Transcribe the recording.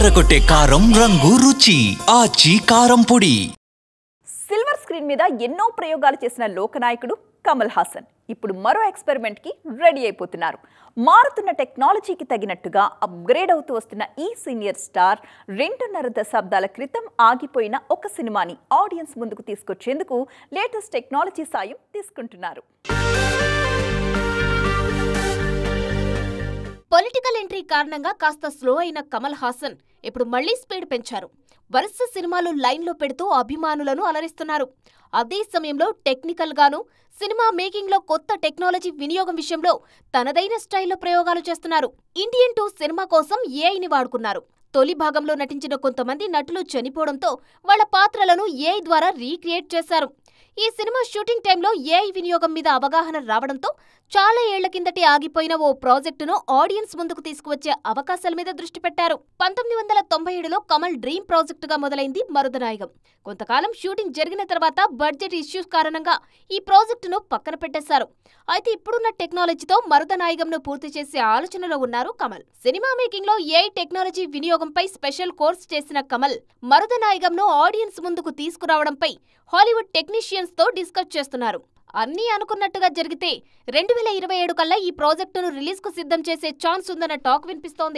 అదరగొట్టే కారం రంగు రుచి ఆచి కారం పొడి. సిల్వర్ స్క్రీన్ మీద ఎన్నో ప్రయోగాలు చేసిన లోకనాయకుడు కమల్ హాసన్ ఇప్పుడు మరో ఎక్స్పెరిమెంట్ కి రెడీ అయిపోతున్నారు. మారుతున్న టెక్నాలజీకి తగినట్టుగా అప్గ్రేడ్ అవుతూ వస్తున్న ఈ సీనియర్ స్టార్ 2.5 దశాబ్దాల క్రితం ఆగిపోయిన ఒక సినిమాని ఆడియన్స్ ముందుకు తీసుకొచ్చేందుకు లేటెస్ట్ టెక్నాలజీ సాయం తీసుకుంటున్నారు. పొలిటికల్ ఎంట్రీ కారణంగా కాస్త స్లో అయిన కమల్ హాసన్ ఇప్పుడు మళ్లీ స్పీడ్ పెంచారు. వరుస సినిమాలు లైన్లో పెడుతూ అభిమానులను అలరిస్తున్నారు. అదే సమయంలో టెక్నికల్ గాను సినిమా మేకింగ్ లో కొత్త టెక్నాలజీ వినియోగం విషయంలో తనదైన స్టైల్లో ప్రయోగాలు చేస్తున్నారు. ఇండియన్ 2 సినిమా కోసం ఏఐని వాడుకున్నారు. తొలి భాగంలో నటించిన కొంతమంది నటులు చనిపోవడంతో వాళ్ల పాత్రలను ఏఐ ద్వారా రీక్రియేట్ చేశారు. ఈ సినిమా షూటింగ్ టైంలో ఏఐ వినియోగం మీద అవగాహన రావడంతో చాలా ఏళ్ల కిందటి ఆగిపోయిన ఓ ప్రాజెక్టును ఆడియన్స్ ముందుకు తీసుకువచ్చే అవకాశాల మీద దృష్టి పెట్టారు. 1997లో కమల్ డ్రీమ్ ప్రాజెక్టుగా మొదలైంది మరుదనాయగం. కొంతకాలం షూటింగ్ జరిగిన తర్వాత బడ్జెట్ ఇష్యూస్ కారణంగా ఈ ప్రాజెక్టును పక్కన పెట్టేశారు. అయితే ఇప్పుడున్న టెక్నాలజీతో మరుదనాయగంను పూర్తి చేసే ఆలోచనలో ఉన్నారు కమల్. సినిమా మేకింగ్ లో ఏఐ టెక్నాలజీ వినియోగంపై స్పెషల్ కోర్స్ చేసిన కమల్ మరుదనాయగంను ఆడియన్స్ ముందుకు తీసుకురావడంపై హాలీవుడ్ టెక్నీషియన్స్ తో డిస్కస్ చేస్తున్నారు. అన్నీ అనుకున్నట్టుగా జరిగితే 2027 కల్లా ఈ ప్రాజెక్టును రిలీజ్ కు సిద్ధం చేసే ఛాన్స్ ఉందన్న టాక్ వినిపిస్తోంది.